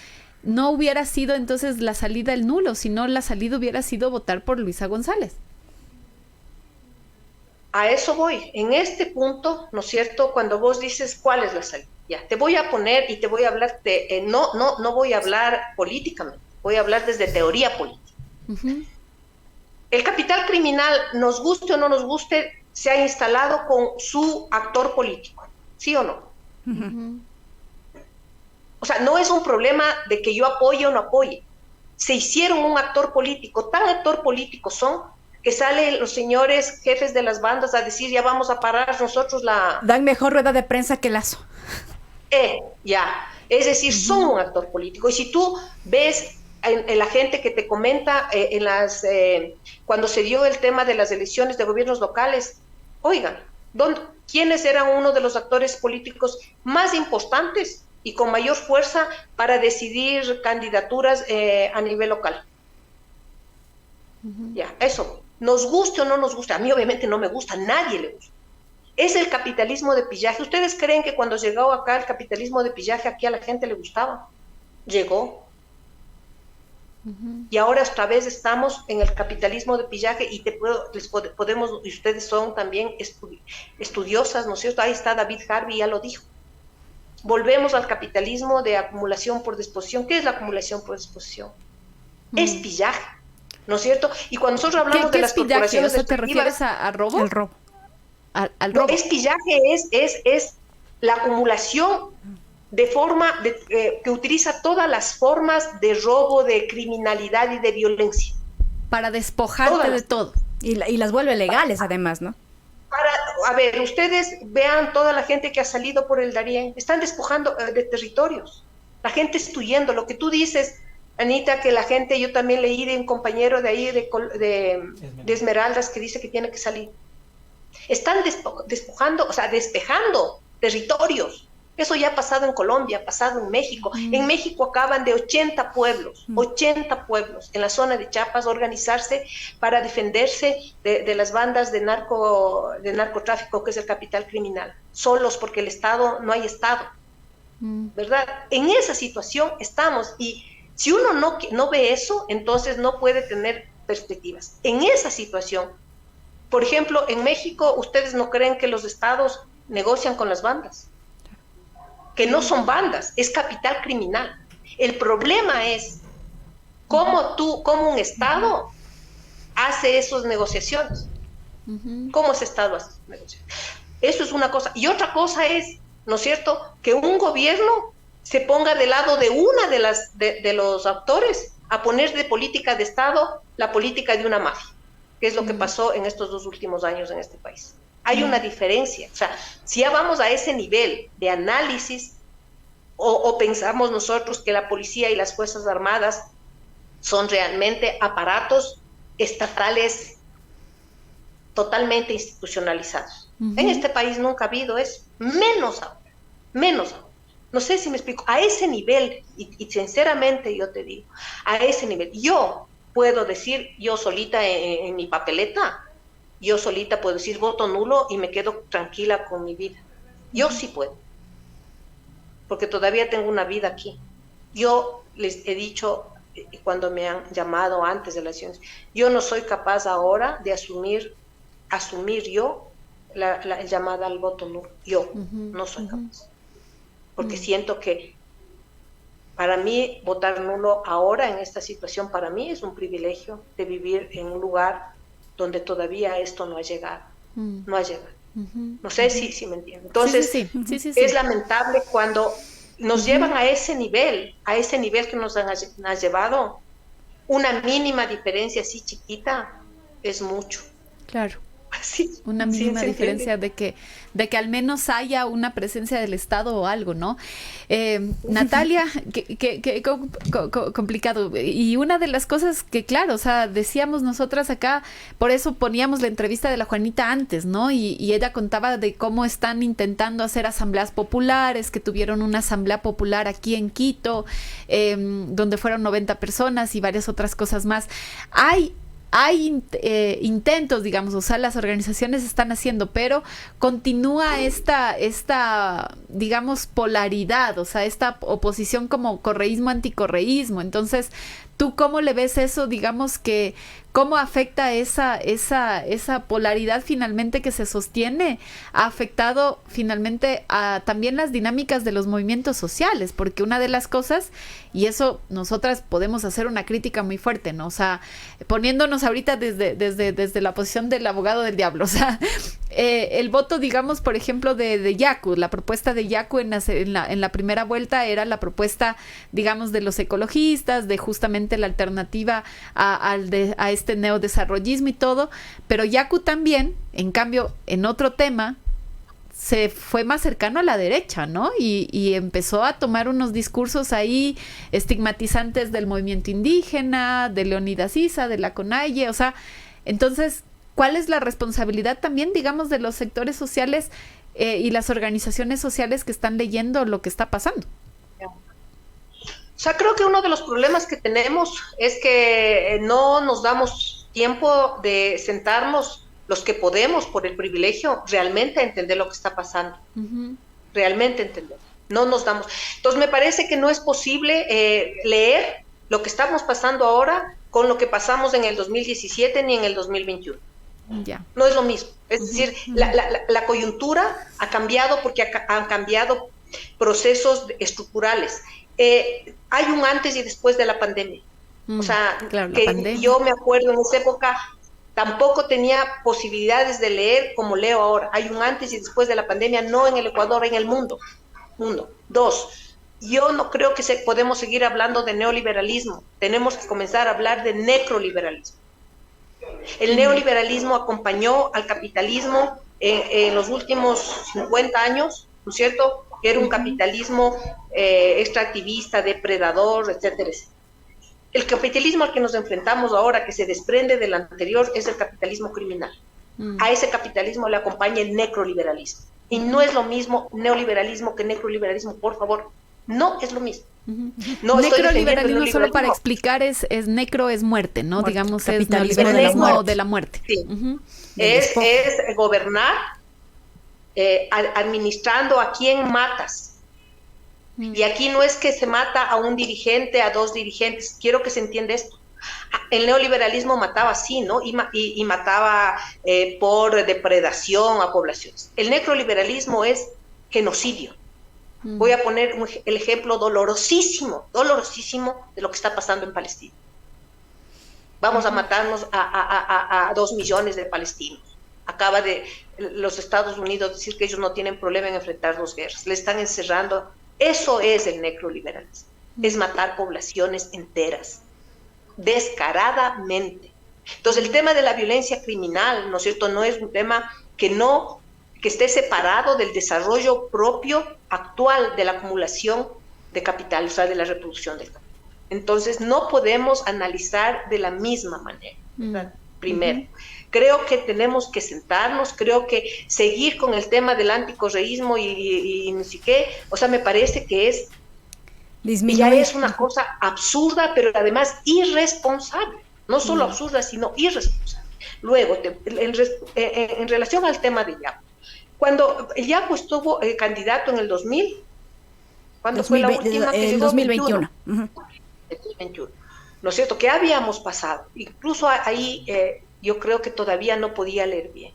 no hubiera sido entonces la salida el nulo, sino la salida hubiera sido votar por Luisa González. A eso voy. En este punto, ¿no es cierto? Cuando vos dices cuál es la salida, ya, te voy a poner y te voy a hablar no voy a hablar políticamente, voy a hablar desde teoría política. El capital criminal, nos guste o no nos guste, se ha instalado con su actor político, ¿sí o no? O sea, no es un problema de que yo apoye o no apoye. Se hicieron un actor político, tan actor político son que salen los señores jefes de las bandas a decir, ya vamos a parar nosotros la... Dan mejor rueda de prensa que Lazo. Ya, es decir, son un actor político. Y si tú ves en la gente que te comenta cuando se dio el tema de las elecciones de gobiernos locales, oigan, ¿quiénes eran uno de los actores políticos más importantes y con mayor fuerza para decidir candidaturas a nivel local? Ya, eso, nos guste o no nos guste, a mí obviamente no me gusta, a nadie le gusta. Es el capitalismo de pillaje. ¿Ustedes creen que cuando llegó acá el capitalismo de pillaje, aquí a la gente le gustaba? Llegó. Y ahora otra vez estamos en el capitalismo de pillaje y podemos, y ustedes son también estudiosas, ¿no es cierto? Ahí está David Harvey, ya lo dijo. Volvemos al capitalismo de acumulación por disposición. ¿Qué es la acumulación por disposición? Es pillaje, ¿no es cierto? Y cuando nosotros hablamos de las corporaciones extractivas, ¿te refieres a robo? El robo. Al robo. No, es pillaje, es la acumulación de forma que utiliza todas las formas de robo, de criminalidad y de violencia. Para despojarte de todo. Y las vuelve legales además, ¿no? A ver, ustedes vean toda la gente que ha salido por el Darién, están despojando de territorios, la gente está huyendo. Lo que tú dices, Anita, que la gente, yo también leí de un compañero de ahí de Esmeraldas que dice que tiene que salir. Están despojando, o sea, despejando territorios. Eso ya ha pasado en Colombia, ha pasado en México. En México acaban de 80 pueblos en la zona de Chiapas organizarse para defenderse de las bandas de narcotráfico, que es el capital criminal, solos porque el Estado, no hay Estado, ¿verdad? En esa situación estamos, y si uno no ve eso, entonces no puede tener perspectivas. En esa situación, por ejemplo, en México, ¿ustedes no creen que los estados negocian con las bandas? Que no son bandas, es capital criminal. El problema es cómo un Estado hace esas negociaciones. ¿Cómo ese Estado hace esas negociaciones? Eso es una cosa. Y otra cosa es, ¿no es cierto?, que un gobierno se ponga del lado de una de los actores a poner de política de Estado la política de una mafia, que es lo que pasó en estos 2 últimos años en este país. Hay una diferencia. O sea, si ya vamos a ese nivel de análisis, o pensamos nosotros que la policía y las Fuerzas Armadas son realmente aparatos estatales totalmente institucionalizados. En este país nunca ha habido eso, menos ahora. No sé si me explico. A ese nivel, y sinceramente yo te digo, a ese nivel, yo puedo decir, yo solita en mi papeleta, yo solita puedo decir voto nulo y me quedo tranquila con mi vida. Yo sí puedo, porque todavía tengo una vida aquí. Yo les he dicho, cuando me han llamado antes de las elecciones, yo no soy capaz ahora de asumir yo la llamada al voto nulo. Yo no soy capaz, porque siento que para mí votar nulo ahora en esta situación, para mí es un privilegio de vivir en un lugar donde todavía esto no ha llegado. No sé si me entienden. Entonces, sí. Es lamentable cuando nos llevan a ese nivel que nos han llevado. Una mínima diferencia así chiquita es mucho. Claro. Sí, una mínima diferencia de que al menos haya una presencia del Estado o algo, ¿no? Natalia, que complicado. Y una de las cosas que, claro, o sea, decíamos nosotras acá, por eso poníamos la entrevista de la Juanita antes, ¿no? Y ella contaba de cómo están intentando hacer asambleas populares, que tuvieron una asamblea popular aquí en Quito, donde fueron 90 personas y varias otras cosas más. Hay intentos, digamos, o sea, las organizaciones están haciendo, pero continúa esta, digamos, polaridad, o sea, esta oposición como correísmo-anticorreísmo. Entonces, ¿tú cómo le ves eso, digamos, que cómo afecta esa polaridad finalmente que se sostiene? Ha afectado finalmente a también las dinámicas de los movimientos sociales, porque una de las cosas, y eso nosotras podemos hacer una crítica muy fuerte, ¿no? O sea, poniéndonos ahorita desde la posición del abogado del diablo, o sea, el voto, digamos, por ejemplo, de Yacu, la propuesta de Yacu en la primera vuelta era la propuesta, digamos, de los ecologistas, de justamente la alternativa a este neodesarrollismo y todo, pero Yacu también, en cambio, en otro tema, se fue más cercano a la derecha, ¿no? Y empezó a tomar unos discursos ahí estigmatizantes del movimiento indígena, de Leonidas Issa, de la CONAIE, o sea, entonces, ¿cuál es la responsabilidad también, digamos, de los sectores sociales y las organizaciones sociales que están leyendo lo que está pasando? O sea, creo que uno de los problemas que tenemos es que no nos damos tiempo de sentarnos los que podemos por el privilegio realmente a entender lo que está pasando. Realmente entender. No nos damos. Entonces me parece que no es posible leer lo que estamos pasando ahora con lo que pasamos en el 2017 ni en el 2021. No es lo mismo. Es decir, la coyuntura ha cambiado porque han cambiado procesos estructurales. Hay un antes y después de la pandemia. O sea, claro, que yo me acuerdo en esa época tampoco tenía posibilidades de leer como leo ahora. Hay un antes y después de la pandemia, no en el Ecuador, en el mundo. 1. 2. Yo no creo que podemos seguir hablando de neoliberalismo. Tenemos que comenzar a hablar de necroliberalismo. El neoliberalismo acompañó al capitalismo en los últimos 50 años, ¿no es cierto? Que era un capitalismo extractivista, depredador, etcétera, etcétera. El capitalismo al que nos enfrentamos ahora, que se desprende del anterior, es el capitalismo criminal. A ese capitalismo le acompaña el necroliberalismo. Y no es lo mismo neoliberalismo que necroliberalismo, por favor. No es lo mismo. No necroliberalismo, solo para explicar, es necro es muerte, ¿no? Muerte. Digamos, es neoliberalismo de la muerte. Sí. Es gobernar administrando a quién matas. Y aquí no es que se mata a un dirigente, a dos dirigentes. Quiero que se entienda esto. El neoliberalismo mataba sí, ¿no? Y mataba por depredación a poblaciones. El necroliberalismo es genocidio. Voy a poner el ejemplo dolorosísimo de lo que está pasando en Palestina. Vamos a matarnos a 2 millones de palestinos. Acaba de los Estados Unidos decir que ellos no tienen problema en enfrentar 2 guerras. Le están encerrando. Eso es el necroliberalismo. Es matar poblaciones enteras, descaradamente. Entonces, el tema de la violencia criminal, ¿no es cierto?, no es un tema que esté separado del desarrollo propio actual de la acumulación de capital, o sea, de la reproducción del capital. Entonces, no podemos analizar de la misma manera, ¿verdad? Primero, creo que tenemos que sentarnos, creo que seguir con el tema del anticorreísmo y no sé qué, o sea, me parece que ya es una cosa absurda, pero además irresponsable, no solo absurda, sino irresponsable. Luego, en relación al tema de Yapo, cuando Yapo estuvo candidato en el 2000, ¿cuándo fue la última que llegó? 2021. 2021. ¿No es cierto? ¿Qué habíamos pasado? Incluso ahí yo creo que todavía no podía leer bien.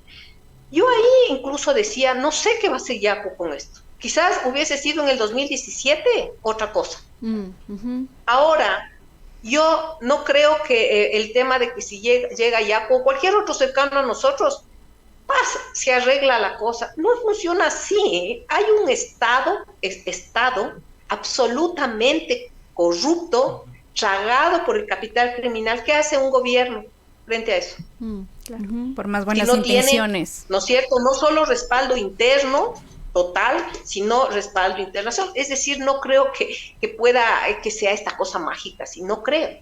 Yo ahí incluso decía, no sé qué va a hacer Yapo con esto. Quizás hubiese sido en el 2017 otra cosa. Ahora, yo no creo que el tema de que si llega Yapo o cualquier otro cercano a nosotros, se arregla la cosa. No funciona así. Hay un Estado absolutamente corrupto, tragado por el capital criminal. ¿Qué hace un gobierno frente a eso? Claro. Por más buenas intenciones. Tiene, ¿no es cierto? No solo respaldo interno total, sino respaldo internacional. Es decir, no creo que pueda, que sea esta cosa mágica, sí, no creo.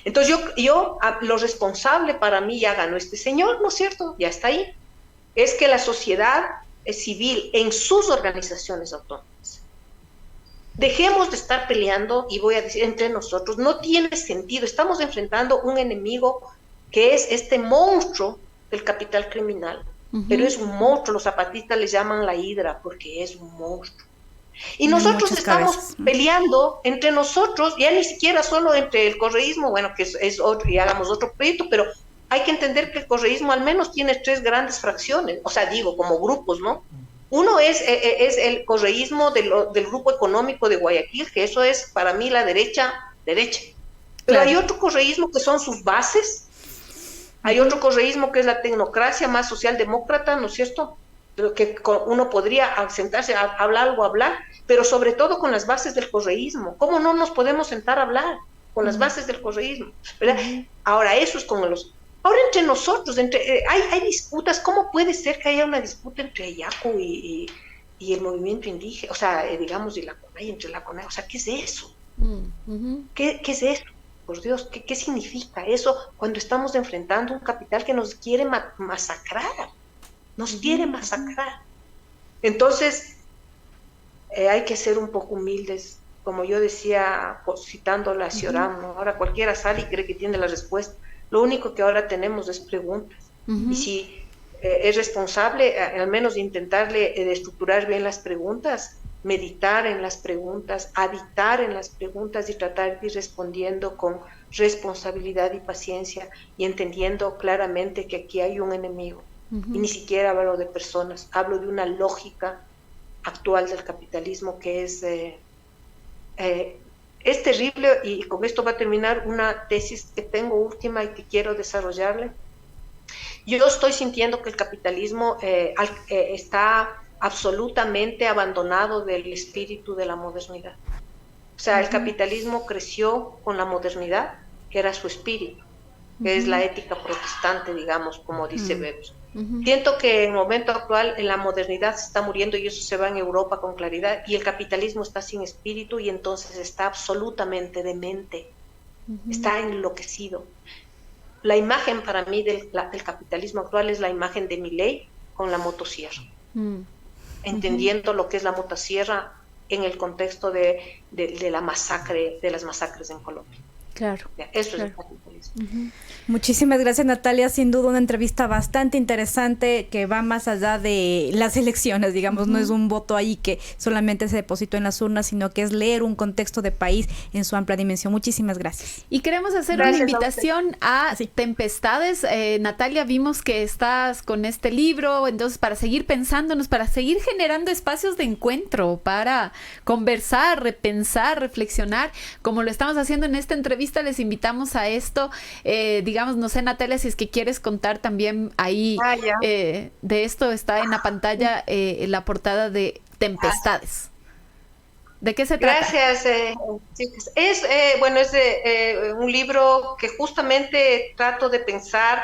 Entonces yo lo responsable para mí ya ganó este señor, ¿no es cierto? Ya está ahí. Es que la sociedad civil en sus organizaciones autónomas, dejemos de estar peleando, y voy a decir entre nosotros, no tiene sentido. Estamos enfrentando un enemigo que es este monstruo del capital criminal, pero es un monstruo. Los zapatistas le llaman la hidra porque es un monstruo. Y nosotros estamos peleando entre nosotros, ya ni siquiera solo entre el correísmo, bueno, que es otro, y hagamos otro proyecto, pero hay que entender que el correísmo al menos tiene 3 grandes fracciones, o sea, digo, como grupos, ¿no? Uno es el correísmo del grupo económico de Guayaquil, que eso es para mí la derecha. Pero claro, hay otro correísmo que son sus bases, hay otro correísmo que es la tecnocracia más socialdemócrata, ¿no es cierto? Que uno podría sentarse a hablar, pero sobre todo con las bases del correísmo. ¿Cómo no nos podemos sentar a hablar con las bases del correísmo? ¿Verdad? Ahora, eso es con los... Ahora entre nosotros, hay disputas. ¿Cómo puede ser que haya una disputa entre Yapo y el movimiento indígena? O sea, digamos, y la CONAIE, entre la CONAIE. O sea, ¿qué es eso? ¿Qué es eso? Por Dios, ¿qué significa eso cuando estamos enfrentando un capital que nos quiere masacrar? Nos quiere masacrar. Entonces, hay que ser un poco humildes. Como yo decía, citando la Cioran, ¿no? Ahora cualquiera sale y cree que tiene la respuesta. Lo único que ahora tenemos es preguntas. Y si es responsable, al menos intentarle estructurar bien las preguntas, meditar en las preguntas, habitar en las preguntas y tratar de ir respondiendo con responsabilidad y paciencia y entendiendo claramente que aquí hay un enemigo. Y ni siquiera hablo de personas, hablo de una lógica actual del capitalismo que es terrible. Y con esto va a terminar una tesis que tengo última y que quiero desarrollarle. Yo estoy sintiendo que el capitalismo está absolutamente abandonado del espíritu de la modernidad. O sea, el capitalismo creció con la modernidad, que era su espíritu, que es la ética protestante, digamos, como dice Weber. Siento que en el momento actual en la modernidad se está muriendo, y eso se va en Europa con claridad, y el capitalismo está sin espíritu, y entonces está absolutamente demente, está enloquecido. La imagen para mí del capitalismo actual es la imagen de Milei con la motosierra. entendiendo lo que es la motosierra en el contexto de la masacre, de las masacres en Colombia. Claro. Eso claro. es el capitalismo. Muchísimas gracias, Natalia. Sin duda una entrevista bastante interesante que va más allá de las elecciones, digamos. No es un voto ahí que solamente se depositó en las urnas, sino que es leer un contexto de país en su amplia dimensión. Muchísimas gracias. Y queremos hacer una invitación a Tempestades. Natalia, vimos que estás con este libro, entonces para seguir pensándonos, para seguir generando espacios de encuentro, para conversar, repensar, reflexionar, como lo estamos haciendo en esta entrevista, les invitamos a esto. Digamos, no sé, Natalia, si es que quieres contar también ahí de esto, está en la pantalla la portada de Tempestades. ¿De qué se trata? Gracias. Es un libro que justamente trato de pensar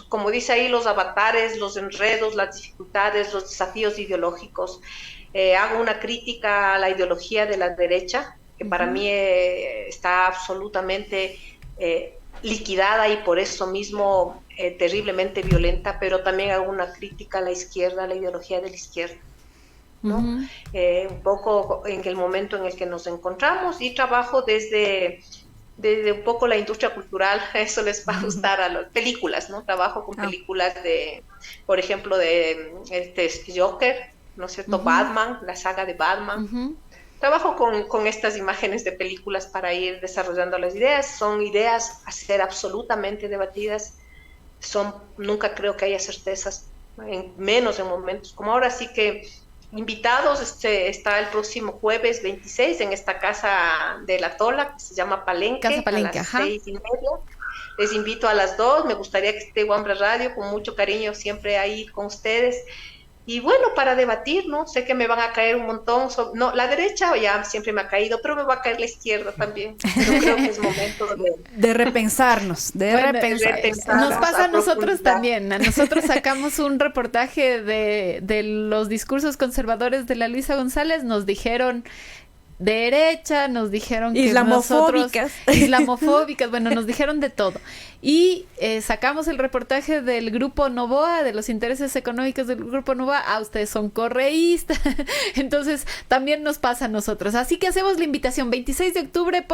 como dice ahí, los avatares, los enredos, las dificultades, los desafíos ideológicos. Hago una crítica a la ideología de la derecha, que para mí está absolutamente liquidada y por eso mismo terriblemente violenta, pero también hago una crítica a la izquierda, a la ideología de la izquierda, ¿no? Un poco en el momento en el que nos encontramos, y trabajo desde un poco la industria cultural. Eso les va a gustar a las películas, ¿no? Trabajo con películas por ejemplo, de Joker, ¿no es cierto? Batman, la saga de Batman. Trabajo con estas imágenes de películas para ir desarrollando las ideas. Son ideas a ser absolutamente debatidas. Nunca creo que haya certezas, menos en momentos como ahora. Así que invitados, está el próximo jueves 26 en esta casa de La Tola, que se llama Palenque, Casa Palenque, a las 6:30. Les invito a las 2. Me gustaría que esté Wambra Radio, con mucho cariño, siempre ahí con ustedes. Y bueno, para debatir, ¿no? Sé que me van a caer un montón. No, la derecha ya siempre me ha caído, pero me va a caer la izquierda también. Pero creo que es momento de repensarnos, repensar. Nos pasa a nosotros también. A nosotros sacamos un reportaje de los discursos conservadores de la Luisa González. Nos dijeron derecha, nos dijeron que islamofóbicas, bueno, nos dijeron de todo. Y sacamos el reportaje del Grupo Novoa, de los intereses económicos del Grupo Novoa. Ustedes son correístas. Entonces, también nos pasa a nosotros. Así que hacemos la invitación. 26 de octubre,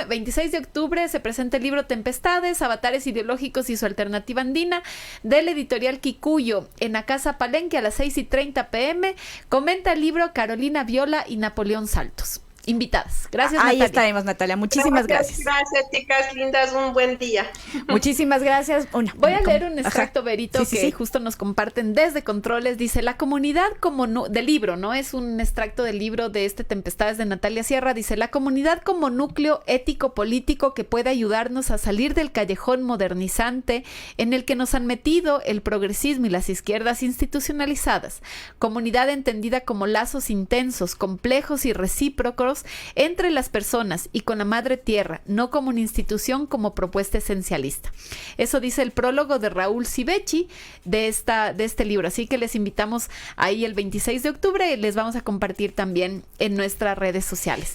26 de octubre se presenta el libro Tempestades, Avatares Ideológicos y su Alternativa Andina, del editorial Kikuyo, en la Casa Palenque a las 6:30 p.m. Comenta el libro Carolina Viola y Napoleón Saltos. Invitadas. Gracias, Natalia. Ahí estaremos, Natalia. Muchísimas gracias. Gracias, chicas lindas. Un buen día. Muchísimas gracias. Voy a leer un extracto, Berito, que justo nos comparten desde Controles. Dice, la comunidad del libro, ¿no? Es un extracto del libro de Tempestades de Natalia Sierra. Dice, la comunidad como núcleo ético-político que puede ayudarnos a salir del callejón modernizante en el que nos han metido el progresismo y las izquierdas institucionalizadas. Comunidad entendida como lazos intensos, complejos y recíprocos entre las personas y con la madre tierra, no como una institución como propuesta esencialista. Eso dice el prólogo de Raúl Civechi de este libro. Así que les invitamos ahí el 26 de octubre. Les vamos a compartir también en nuestras redes sociales.